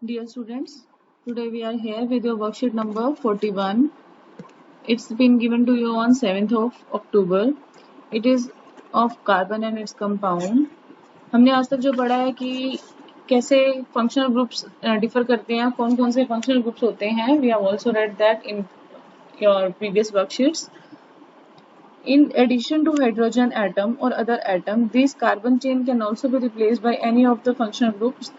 Dear students, today we are here with your worksheet number 41. It's been given to you on 7th of October. It is of carbon and its compound. हमने आज तक जो पढ़ा है कि कैसे functional groups differ करते हैं, कौन कौन से functional groups होते हैं. We have also read that in your previous worksheets. In addition to hydrogen atom or other atom, this carbon chain can also be replaced by any of the functional groups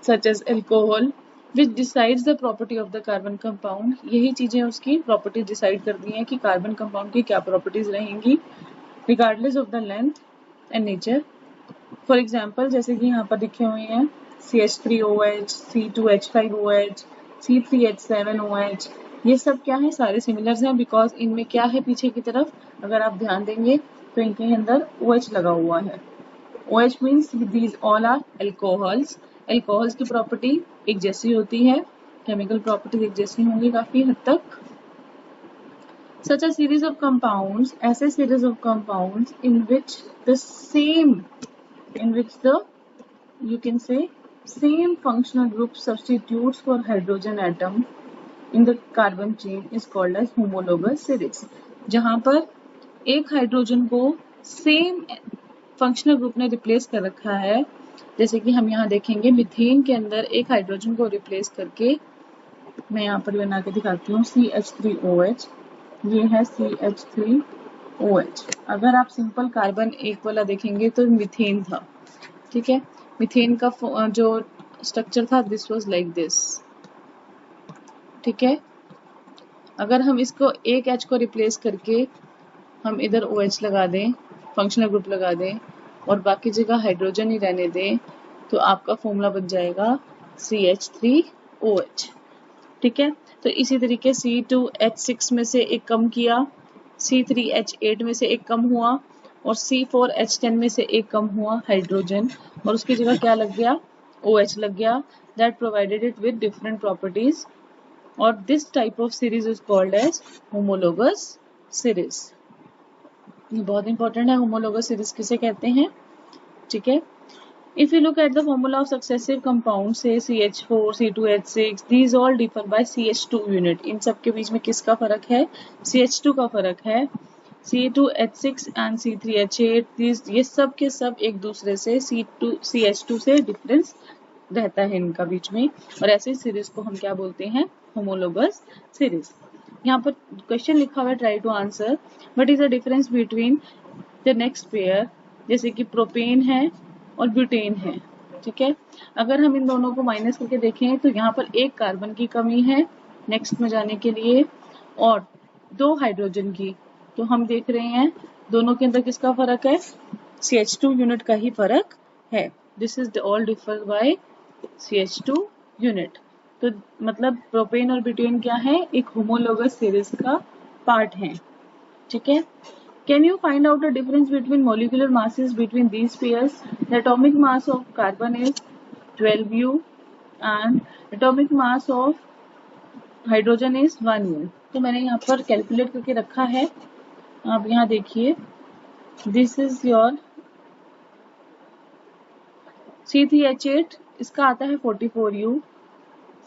such as alcohol, which decides the property of the carbon compound. यही चीजें उसकी property decide करती हैं कि carbon compound की क्या properties रहेंगी regardless of the length and nature. For example, जैसे कि यहाँ पर लिखे हुए हैं CH3OH, C2H5OH, C3H7OH, ये सब क्या है, सारे सिमिलर्स हैं बिकॉज इनमें क्या है पीछे की तरफ, अगर आप ध्यान देंगे तो इनके अंदर OH लगा हुआ है. OH means these all are alcohols. Alcohols की प्रॉपर्टी एक जैसी होती है, केमिकल प्रॉपर्टी एक जैसी होंगी काफी हद तक. Such a series of compounds, ऐसे series of compounds in which you can say same functional group substitutes for hydrogen atom in the carbon chain is called as homologous series. जहाँ पर एक हाइड्रोजन को सेम फंक्शनल ग्रुप ने replace कर रखा है, जैसे कि हम यहाँ देखेंगे मीथेन के अंदर एक हाइड्रोजन को रिप्लेस करके, मैं यहाँ पर बना के दिखाती हूँ, CH3OH, ये है CH3OH. अगर आप सिंपल कार्बन एक वाला देखेंगे तो मीथेन था, ठीक है. मीथेन का जो स्ट्रक्चर था दिस वाज लाइक दिस, ठीक है. अगर हम इसको एक H को रिप्लेस करके हम इधर OH लगा दें, फंक्शनल ग्रुप लगा दें और बाकी जगह हाइड्रोजन ही रहने दें, तो आपका फॉर्मूला बन जाएगा CH3OH, ठीक है. तो इसी तरीके C2H6 में से एक कम किया, C3H8 में से एक कम हुआ और C4H10 में से एक कम हुआ हाइड्रोजन, और उसकी जगह क्या लग गया, OH लग गया. That provided it with different properties, और this type of series is called as homologous series. बहुत इंपॉर्टेंट है, होमोलोगस सीरीज किसे कहते हैं, ठीक है. If you look at the formula of successive compounds, say CH4, C2H6, these all differ by CH2 unit. इन सब के बीच में किसका फर्क है, CH2 का फर्क है. C2H6 and C3H8, ये सब के सब एक दूसरे से CH2 से डिफरेंस रहता है इनका बीच में, और ऐसे सीरीज को हम क्या बोलते हैं, होमोलोगस सीरीज. यहाँ पर क्वेश्चन लिखा हुआ है, try to answer what is the difference between the next pair, जैसे कि प्रोपेन है और ब्यूटेन है, ठीक है. अगर हम इन दोनों को माइनस करके देखें तो यहाँ पर एक कार्बन की कमी है नेक्स्ट में जाने के लिए और दो हाइड्रोजन की, तो हम देख रहे हैं दोनों के अंदर किसका फर्क है, CH2 यूनिट का ही फर्क है. This is all differ by CH2 unit. तो मतलब प्रोपेन और ब्यूटेन क्या है, एक होमोलोगस सीरीज का पार्ट है, ठीक है. Can you find out the difference between molecular masses between these pairs? The atomic mass of carbon is 12U and atomic mass of hydrogen is 1U. तो मैंने यहाँ पर कैलकुलेट करके रखा है, आप यहाँ देखिए. This is your C3H8, इसका आता है 44U,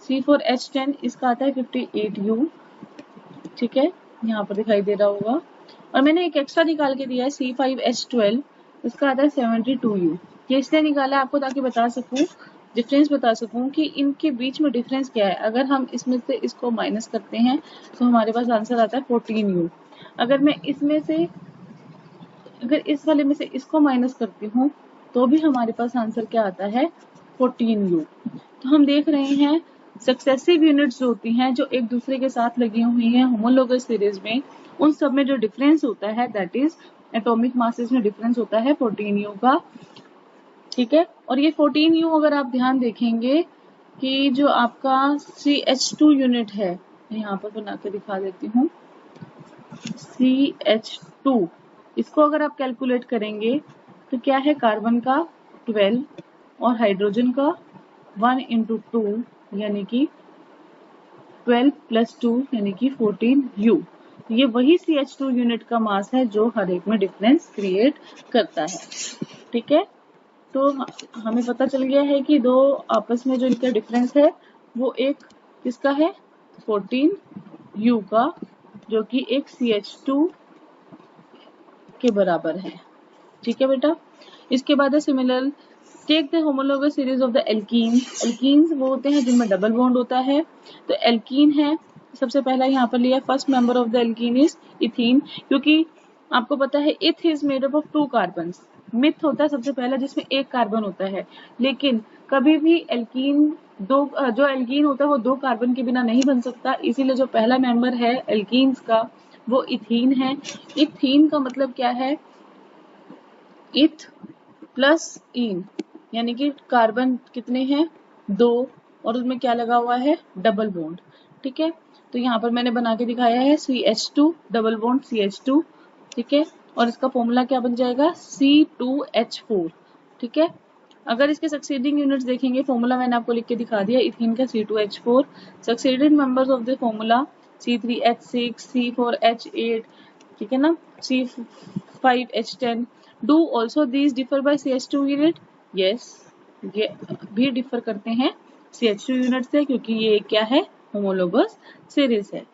C4H10 इसका आता है 58U, ठीक है, यहाँ पर दिखाई दे रहा होगा. और मैंने एक एक्स्ट्रा निकाल के दिया है C5H12, इसका आता है 72U. ये इसलिए निकाला आपको ताकि बता सकूं, डिफरेंस बता सकूं कि इनके बीच में डिफरेंस क्या है. अगर हम इसमें से इसको माइनस करते हैं तो हमारे पास आंसर आता है 14U. अगर मैं इसमें से, अगर इस वाले में से इसको माइनस करती हूँ तो भी हमारे पास आंसर क्या आता है, 14U. तो हम देख रहे हैं सक्सेसिव यूनिट्स जो होती हैं, जो एक दूसरे के साथ लगी हुई हैं होमोलोगस सीरीज में, उन सब में जो डिफरेंस होता है दैट इज एटॉमिक मासेस में डिफरेंस होता है 14U का, ठीक है. और ये 14U अगर आप ध्यान देखेंगे कि जो आपका CH2 यूनिट है, मैं यहाँ पर बना के दिखा देती हूँ, CH2, इसको अगर आप कैलकुलेट करेंगे तो क्या है, कार्बन का 12 और हाइड्रोजन का 1 into 2 यानी कि 12 + 2 यानी कि 14U. ये वही CH2 यूनिट का मास है जो हर एक में डिफरेंस क्रिएट करता है, ठीक है. तो हमें पता चल गया है कि दो आपस में जो इनका डिफरेंस है वो एक किसका है, 14U का, जो कि एक CH2 के बराबर है। ठीक है बेटा। इसके बाद है similar, take the homologous series of the alkene. Alkenes वो होते हैं जिनमें डबल बॉन्ड होता है। तो एल्कीन है, सबसे पहला यहाँ पर लिया, first member of the alkene is ethene, क्योंकि आपको पता है इथ is made up of 2 carbon. Myth होता है सबसे पहला जिसमें एक कार्बन होता है, लेकिन कभी भी एल्कीन जो एल्कीन होता है वो 2 कार्बन के बिना नहीं बन सकता, इसीलिए जो पहला मेंबर है एल्कीन्स का वो इथीन है। इथीन का मतलब क्या है, इथ प्लस इन, यानी कि कार्बन कितने हैं, 2, और उसमें क्या लगा हुआ है, डबल बॉन्ड। ठीक है, तो यहाँ पर मैंने बना के दिखाया है CH2 डबल बॉन्ड CH2। ठीक है, और इसका फॉर्मूला क्या बन जाएगा, C2H4। ठीक है, अगर इसके सक्सीडिंग यूनिट्स देखेंगे, फॉर्मूला मैंने आपको लिख के दिखा दिया इथीन का C2H4, succeeding members of the formula C3H6, C4H8, ठीक है ना, C5H10। Do also these differ by CH2 unit, yes, ये भी डिफर करते हैं CH2 यूनिट से, क्योंकि ये क्या है, होमोलोगस सीरीज है।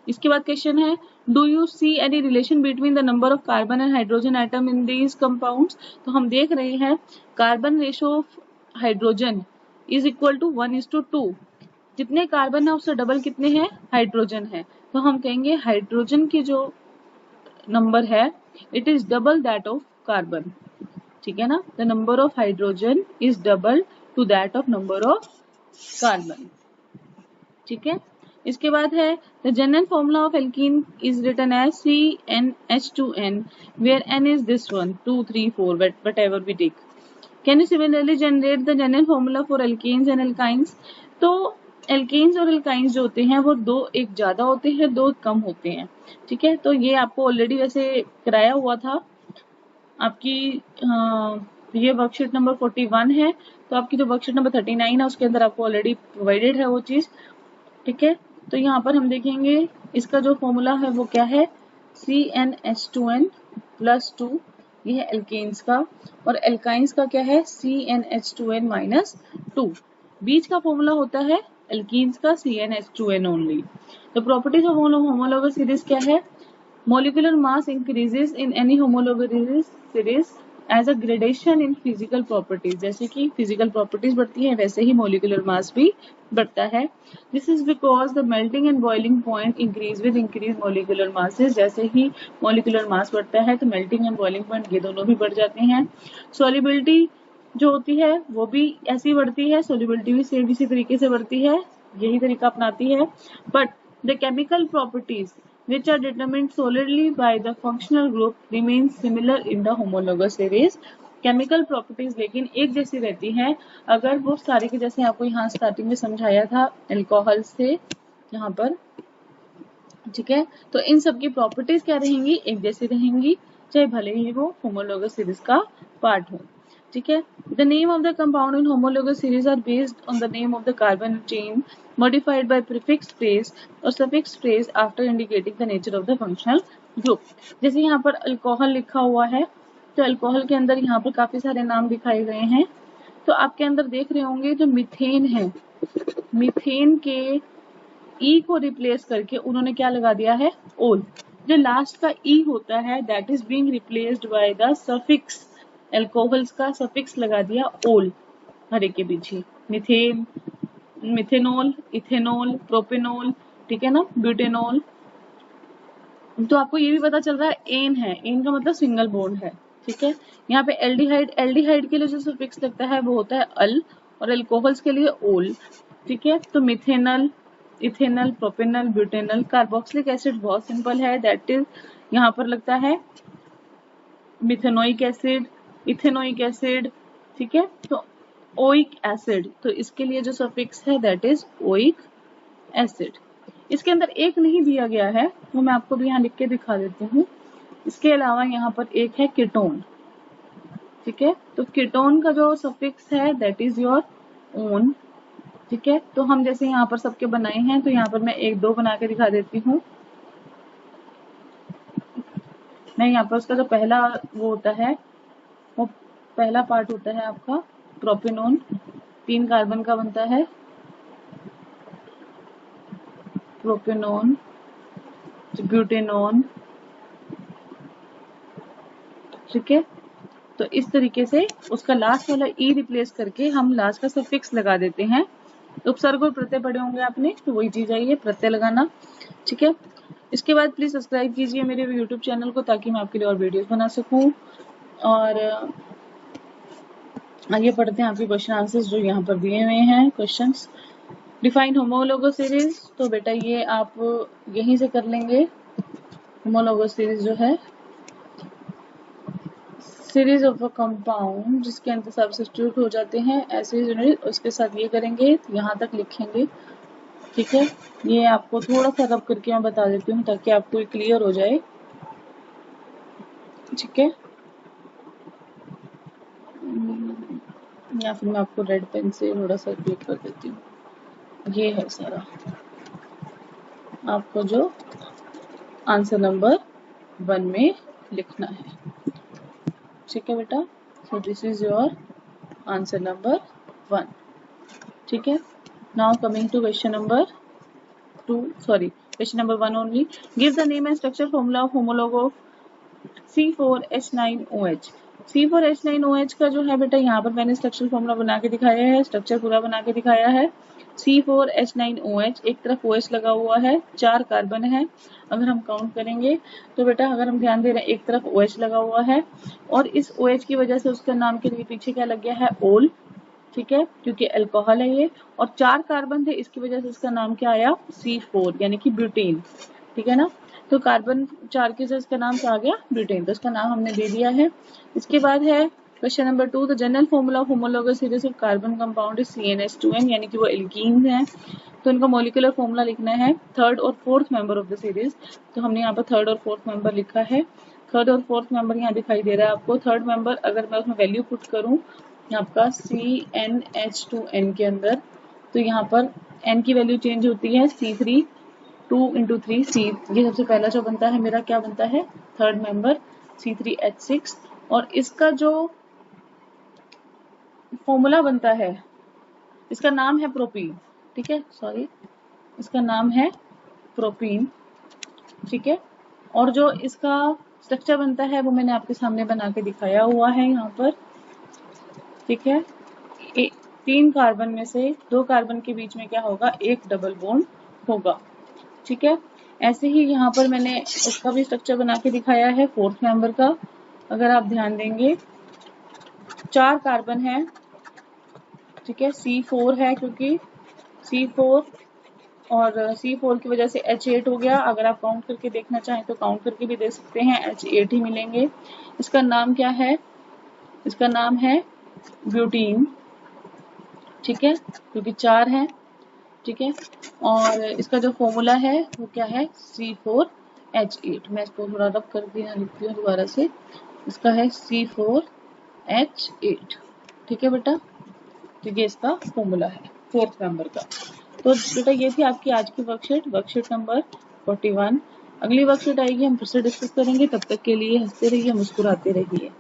इसके बाद क्वेश्चन है, do you see any relation between the number of carbon and hydrogen atom in these compounds. तो हम देख रहे हैं carbon ratio of hydrogen is equal to 1:2। जितने कार्बन है उससे डबल कितने हैं, हाइड्रोजन है। तो हम कहेंगे हाइड्रोजन की जो नंबर है it is double that of carbon. ठीक है ना, the number of hydrogen is double to that of number of carbon. ठीक है, इसके बाद है the general formula of alkene is written as CnH2n where n is this one 2 3 4 whatever we take. Can you similarly generate the general formula for alkenes and alkynes? तो alkanes और alkynes जो होते हैं वो दो एक ज्यादा होते हैं, दो कम होते हैं। ठीक है, तो ये आपको ऑलरेडी वैसे कराया हुआ था आपकी, ये वर्कशीट नंबर 41 है, तो आपकी जो वर्कशीट नंबर 39 है उसके अंदर आपको ऑलरेडी प्रोवाइडेड है वो चीज। ठीक है, तो यहाँ पर हम देखेंगे इसका जो फॉर्मूला है वो क्या है, CnH2n प्लस 2, ये है एल्केन्स का, और एल्काइंस का क्या है, CnH2n माइनस 2। बीच का फॉर्मूला होता है एल्कीन्स का CnH2n ओनली। तो प्रॉपर्टीज ऑफ होमोलोगस सीरीज क्या है, molecular mass increases in any homologous series as a gradation in physical properties। जैसे कि physical properties बढ़ती है वैसे ही molecular mass भी बढ़ता है। This is because the melting and boiling point increase with increased molecular masses। जैसे ही molecular mass बढ़ता है तो melting and boiling point ये दोनों भी बढ़ जाते हैं। Solubility जो होती है वो भी ऐसी बढ़ती है, solubility भी सेम इसी तरीके से बढ़ती है, यही तरीका अपनाती है। But the chemical properties which are determined solely by the functional group remain similar in the homologous series। Chemical properties लेकिन एक जैसी रहती हैं अगर वो सारे के जैसे आपको यहाँ स्टार्टिंग में समझाया था अल्कोहल से यहाँ पर। ठीक है, तो इन सब की प्रॉपर्टीज क्या रहेंगी, एक जैसी रहेंगी, चाहे भले ही वो होमोलोगस सीरीज का पार्ट हो। ठीक है, the name of the compound in homologous series are based on the name of the carbon chain modified by prefix phrase और suffix phrase after indicating the nature of the functional group। जैसे यहाँ पर alcohol लिखा हुआ है तो alcohol के अंदर यहाँ पर काफी सारे नाम दिखाए गए हैं, तो आपके अंदर देख रहे होंगे जो मीथेन है, मीथेन के ई को रिप्लेस करके उन्होंने क्या लगा दिया है, ओल। जो लास्ट का ई होता है that is being replaced by the suffix, alcohols का सफिक्स लगा दिया ओल हर एक के पीछे, मीथेन, मिथेनॉल, इथेनॉल, प्रोपेनॉल, ठीक है ना, ब्यूटेनॉल। तो आपको ये भी पता चल रहा है एन है, एन का मतलब सिंगल बॉन्ड है। ठीक है, यहाँ पे एल्डिहाइड, एल्डिहाइड के लिए जो सफिक्स लगता है वो होता है अल, और अल्कोहल्स के लिए ओल। ठीक है, तो methanal, ethanal, propanal, butanal. Carboxylic acid बहुत सिंपल है, दैट इज यहाँ पर लगता है मिथेनोइक एसिड, इथेनोइक एसिड। ठीक है, तो ओइक एसिड, तो इसके लिए जो सफिक्स है दैट इज ओइक एसिड। इसके अंदर एक नहीं दिया गया है वो मैं आपको भी यहाँ लिख के दिखा देती हूँ। इसके अलावा यहाँ पर एक है कीटोन। ठीक है, तो कीटोन का जो सफिक्स है दैट इज योर ओन। ठीक है, तो हम जैसे यहाँ पर सबके बनाए हैं तो यहाँ पर मैं एक दो बना के दिखा देती हूँ। मैं यहाँ पर उसका जो पहला वो होता है वो पहला पार्ट होता है आपका प्रोपेनॉन, 3 कार्बन का बनता है प्रोपेनॉन, ब्यूटेनॉन, ठीक है। तो इस तरीके से उसका लास्ट वाला ई रिप्लेस करके हम लास्ट का सफिक्स लगा देते हैं। उपसर्ग और प्रत्यय पढ़े होंगे आपने, तो वही चीज आई है, प्रत्यय लगाना, ठीक है। इसके बाद प्लीज सब्सक्राइब कीजिए मेरे यूट्यूब चैनल को, ताकि मैं आपके लिए और वीडियोस बना सकूं। और आइए पढ़ते हैं आपके क्वेश्चन आंसर्स जो यहाँ पर दिए हुए हैं। क्वेश्चंस, डिफाइन होमोलोगस सीरीज, तो बेटा ये आप यहीं से कर लेंगे। होमोलोगस सीरीज जो है, सीरीज ऑफ अ कंपाउंड जिसके अंदर सब्स्टिट्यूट हो जाते हैं ऐसे यूनिट, उसके साथ ये करेंगे, यहाँ तक लिखेंगे, ठीक है। ये आपको थोड़ा सा रब करके मैं बता देती हूँ ताकि आपको क्लियर हो जाए, ठीक है। या फिर मैं आपको रेड पेन से थोड़ा सा क्लिक कर देती हूँ। ये है सारा आपको जो आंसर नंबर 1 में लिखना है, ठीक है बेटा। So this is your answer number 1, ठीक है। Now coming to question number 1 only. Give the name and structure formula of homolog of C4H9OH. C4H9OH का जो है बेटा, यहाँ पर मैंने स्ट्रक्चर फॉर्मूला बना के दिखाया है, स्ट्रक्चर पूरा बना के दिखाया है। C4H9OH, एक तरफ OH लगा हुआ है, 4 कार्बन है। अगर हम काउंट करेंगे तो बेटा, अगर हम ध्यान दे रहे हैं, एक तरफ OH लगा हुआ है और इस OH की वजह से उसका नाम के लिए पीछे क्या लग गया है, ओल, ठीक है, क्योंकि अल्कोहल है ये, और 4 कार्बन थे, इसकी वजह से इसका नाम क्या आया, C4 यानी कि ब्यूटेन, ठीक है ना। तो कार्बन 4 के से इसका नाम क्या आ गया, ब्यूटेन, तो इसका नाम हमने दे दिया है। इसके बाद है question number 2, the general formula of homologous series of carbon compound is CnH2n, यानी कि वो एल्कीन है, तो इनका मॉलिक्यूलर फॉर्मूला लिखना है थर्ड और fourth member of the series. तो हमने यहाँ पर थर्ड और फोर्थ मेंबर लिखा है। थर्ड और फोर्थ मेंबर यहाँ दिखाई दे रहा है आपको। थर्ड मेंबर अगर मैं उसमें वैल्यू पुट करूँ आपका CnH2n के अंदर, तो यहाँ पर n की वैल्यू चेंज होती है, C3, 2 into 3 C, ये सबसे पहला जो बनता है मेरा, क्या बनता है, थर्ड मेंबर C3H6, और इसका जो फॉर्मूला बनता है, इसका नाम है प्रोपीन, ठीक है, सॉरी, इसका नाम है प्रोपीन, ठीक है। और जो इसका स्ट्रक्चर बनता है वो मैंने आपके सामने बना के दिखाया हुआ है यहाँ पर, ठीक है। 3 कार्बन में से 2 कार्बन के बीच में क्या होगा, एक डबल बॉन्ड होगा, ठीक है। ऐसे ही यहाँ पर मैंने उसका भी स्ट्रक्चर बना के दिखाया है फोर्थ मेंबर का। अगर आप ध्यान देंगे, 4 कार्बन है, ठीक है, C4 है, क्योंकि C4 और C4 की वजह से H8 हो गया। अगर आप काउंट करके देखना चाहें तो काउंट करके भी दे सकते हैं, H8 ही मिलेंगे। इसका नाम क्या है, इसका नाम है ब्यूटीन, ठीक है, क्योंकि 4 है, ठीक है। और इसका जो फॉर्मूला है वो क्या है, C4H8। मैं इसको थोड़ा रब करके यहाँ लिखती हूँ दोबारा से, इसका है C4H8, ठीक है बेटा। तो ये इसका फॉर्मूला है फोर्थ मेंबर का। तो बेटा ये थी आपकी आज की वर्कशीट नंबर 41। अगली वर्कशीट आएगी, हम फिर से डिस्कस करेंगे। तब तक के लिए हंसते रहिए, मुस्कुराते रहिए।